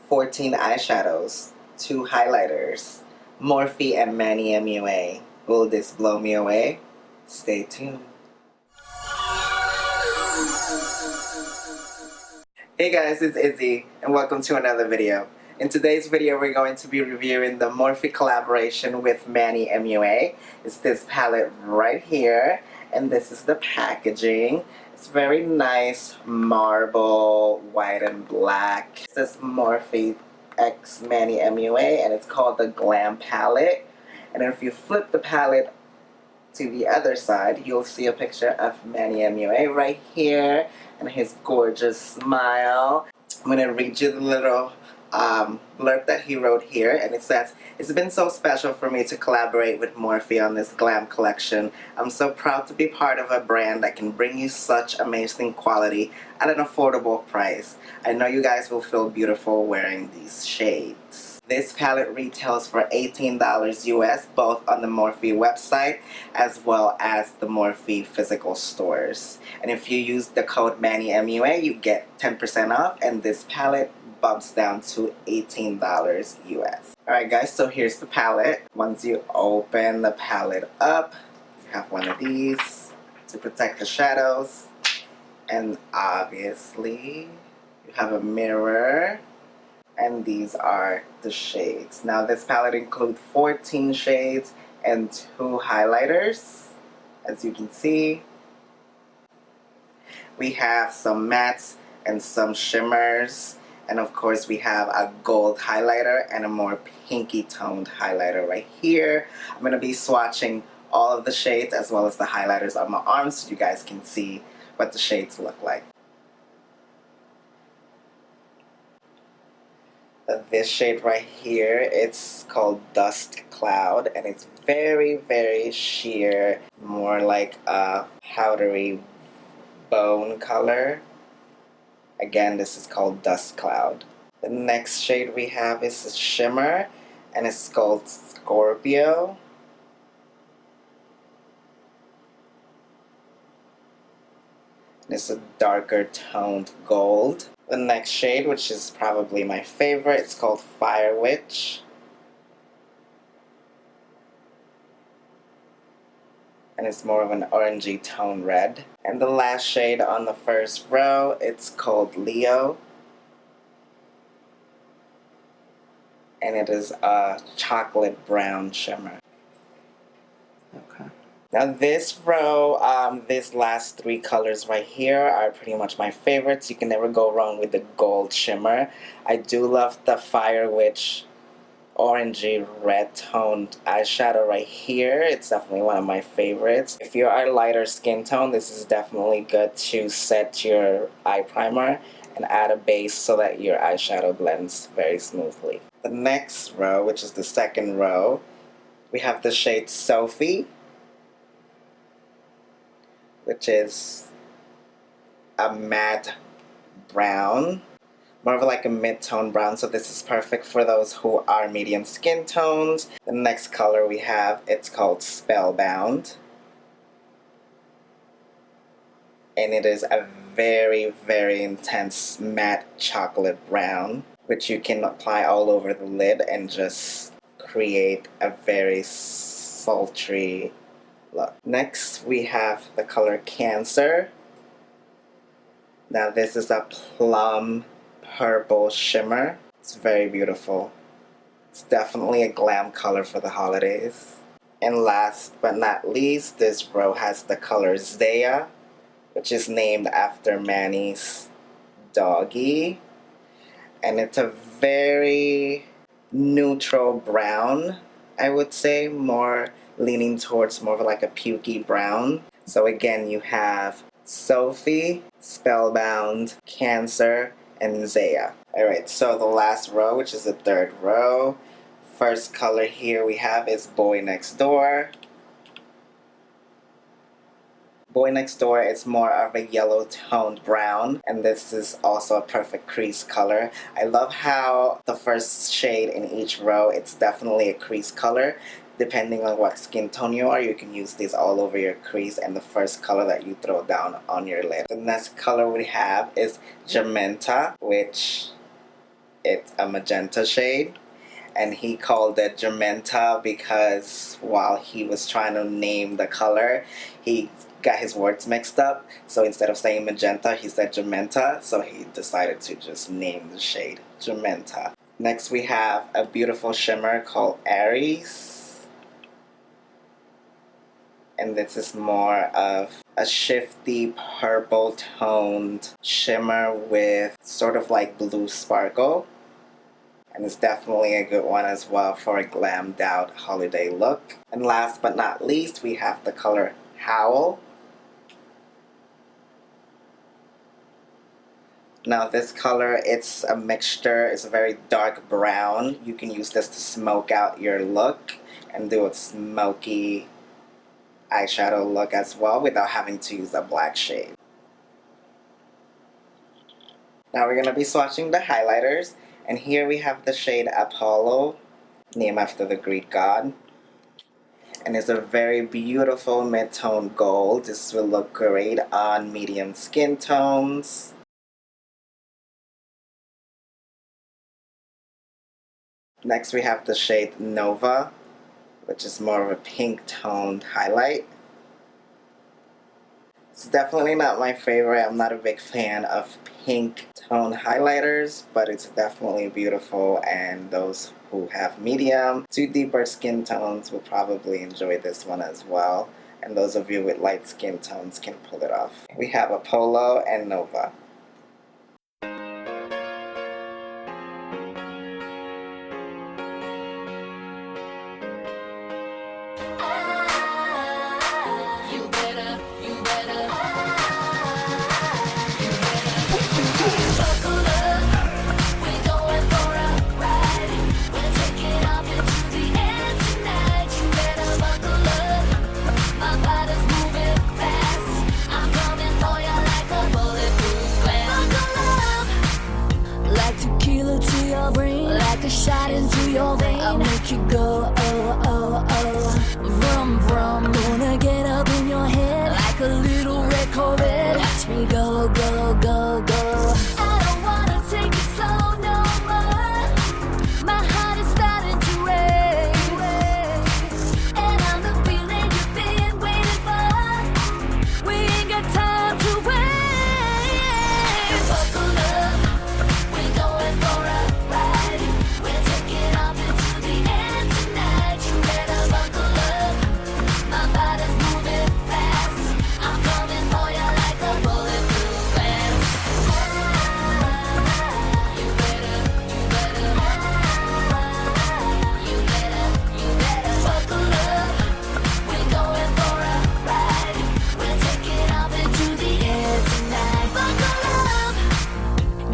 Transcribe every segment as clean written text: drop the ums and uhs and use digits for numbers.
14 eyeshadows, 2 highlighters, Morphe and Manny Mua. Will this blow me away? Stay tuned. Hey guys, it's Izzy, and welcome to another video. In today's video, we're going to be reviewing the Morphe collaboration with Manny Mua. It's this palette right here, and this is the packaging. It's very nice marble, white and black. It says Morphe x Manny Mua, and it's called the Glam palette. And if you flip the palette to the other side, you'll see a picture of Manny Mua right here, and his gorgeous smile. I'm going to read you the little blurb that he wrote here, and it says, "It's been so special for me to collaborate with Morphe on this glam collection. I'm so proud to be part of a brand that can bring you such amazing quality at an affordable price. I know you guys will feel beautiful wearing these shades." This palette retails for $18 US, both on the Morphe website as well as the Morphe physical stores. And if you use the code Manny Mua, you get 10% off, and this palette bumps down to $18 US. Alright guys, so here's the palette. Once you open the palette up, you have one of these to protect the shadows. And obviously, you have a mirror. And these are the shades. Now this palette includes 14 shades and 2 highlighters. As you can see, we have some mattes and some shimmers. And of course we have a gold highlighter and a more pinky toned highlighter right here. I'm going to be swatching all of the shades as well as the highlighters on my arms so you guys can see what the shades look like. This shade right here, it's called Dust Cloud, and it's very, very sheer, more like a powdery bone color. Again, this is called Dust Cloud. The next shade we have is a shimmer, and it's called Scorpio. And it's a darker toned gold. The next shade, which is probably my favorite, it's called Fire Witch. And it's more of an orangey tone red. And the last shade on the first row, it's called Leo. And it is a chocolate brown shimmer. Okay. Now this row, these last 3 colors right here are pretty much my favorites. You can never go wrong with the gold shimmer. I do love the Fire Witch orangey red toned eyeshadow right here. It's definitely one of my favorites. If you are lighter skin tone, this is definitely good to set your eye primer and add a base so that your eyeshadow blends very smoothly. The next row, which is the second row, we have the shade Sophie, which is a matte brown, more of like a mid-tone brown, so this is perfect for those who are medium skin tones. The next color we have, it's called Spellbound, and it is a very, very intense matte chocolate brown, which you can apply all over the lid and just create a very sultry look. Next we have the color Cancer. Now this is a plum purple shimmer. It's very beautiful. It's definitely a glam color for the holidays. And last but not least, this row has the color Zaya, which is named after Manny's doggy. And it's a very neutral brown, I would say, more leaning towards more of like a pukey brown. So again, you have Sophie, Spellbound, Cancer, and Zaya. Alright, so the last row, which is the third row, first color here we have is Boy Next Door. Boy Next Door is more of a yellow toned brown, and this is also a perfect crease color. I love how the first shade in each row, it's definitely a crease color. Depending on what skin tone you are, you can use these all over your crease and the first color that you throw down on your lid. The next color we have is Jamenta, which it's a magenta shade. And he called it Germenta because while he was trying to name the color, he got his words mixed up. So instead of saying magenta, he said Germenta. So he decided to just name the shade Germenta. Next we have a beautiful shimmer called Aries. And this is more of a shifty purple toned shimmer with sort of like blue sparkle. And it's definitely a good one as well for a glammed out holiday look. And last but not least, we have the color Howl. Now this color, it's a mixture, it's a very dark brown. You can use this to smoke out your look and do a smoky eyeshadow look as well without having to use a black shade. Now we're going to be swatching the highlighters. And here we have the shade Apollo, named after the Greek god. And it's a very beautiful mid-tone gold. This will look great on medium skin tones. Next we have the shade Nova, which is more of a pink toned highlight. It's definitely not my favorite. I'm not a big fan of pink tone highlighters, but it's definitely beautiful, and those who have medium to deeper skin tones will probably enjoy this one as well. And those of you with light skin tones can pull it off. We have Apollo and Nova. Like a shot into your vein, I'll make you go, oh, oh, oh. Vroom, vroom. Gonna get up in your head like a little red Corvette. Watch me go, go, go, go. I don't wanna take it slow no more. My heart is starting to race, and I'm the feeling you've been waiting for. We ain't got time to wait. Buckle up, we're going for a ride. We're taking off into the end tonight. You better buckle up. My body's moving fast. I'm coming for you like a bulletproof glass. You better buckle up. We're going for a ride. We're taking off into the end tonight. Buckle up.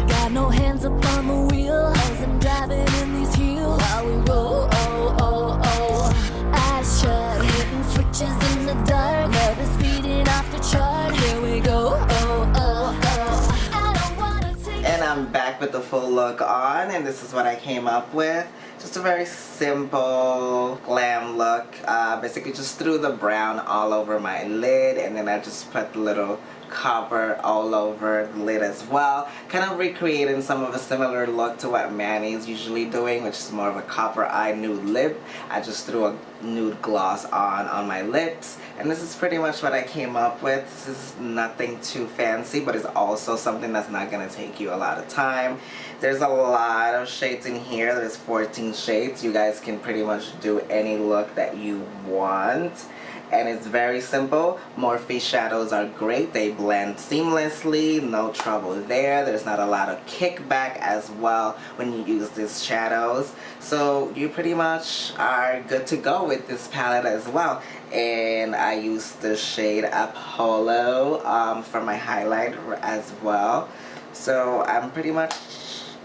Got no hands up on the wheel as I'm driving in these heels while we roll, oh, oh, oh. Eyes shut, hitting switches in the dark. Love is speeding off the chart. Here we go, oh, oh, oh. I don't wanna take. And I'm back with the full look on, and this is what I came up with. Just a very simple glam look. Basically just threw the brown all over my lid, and then I just put the little copper all over the lid as well, kind of recreating some of a similar look to what Manny's usually doing, which is more of a copper eye nude lip. I just threw a nude gloss on my lips, and this is pretty much what I came up with. This is nothing too fancy, but it's also something that's not going to take you a lot of time. There's a lot of shades in here. There's 14 shades. You guys can pretty much do any look that you want. And it's very simple. Morphe shadows are great. They blend seamlessly, no trouble there. There's not a lot of kickback as well when you use these shadows. So you pretty much are good to go with this palette as well. And I used the shade Apollo for my highlight as well. So I'm pretty much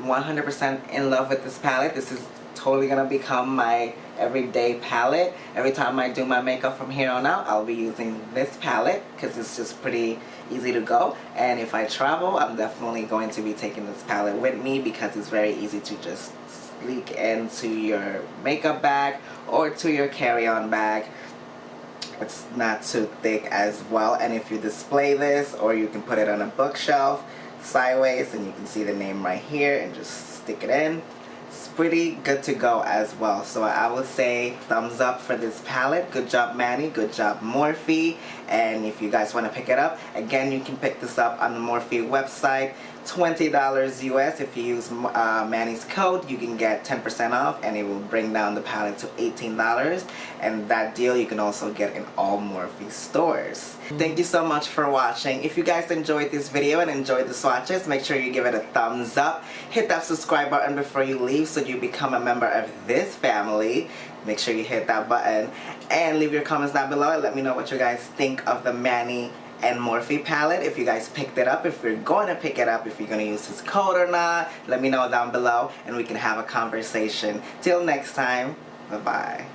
100% in love with this palette. This is totally gonna become my everyday palette. Every time I do my makeup from here on out, I'll be using this palette because it's just pretty easy to go. And if I travel, I'm definitely going to be taking this palette with me because it's very easy to just sneak into your makeup bag or to your carry-on bag. It's not too thick as well, and if you display this, or you can put it on a bookshelf sideways and you can see the name right here and just stick it in. It's pretty good to go as well. So I would say thumbs up for this palette. Good job, Manny. Good job, Morphe. And if you guys want to pick it up, again, you can pick this up on the Morphe website. $20 US. If you use Manny's code, you can get 10% off, and it will bring down the palette to $18. And that deal you can also get in all Morphe stores. Thank you so much for watching. If you guys enjoyed this video and enjoyed the swatches, make sure you give it a thumbs up. Hit that subscribe button before you leave so you become a member of this family. Make sure you hit that button and leave your comments down below and let me know what you guys think of the Manny and Morphe palette. If you guys picked it up, if you're going to pick it up, if you're going to use his code or not, let me know down below and we can have a conversation. Till next time, bye-bye.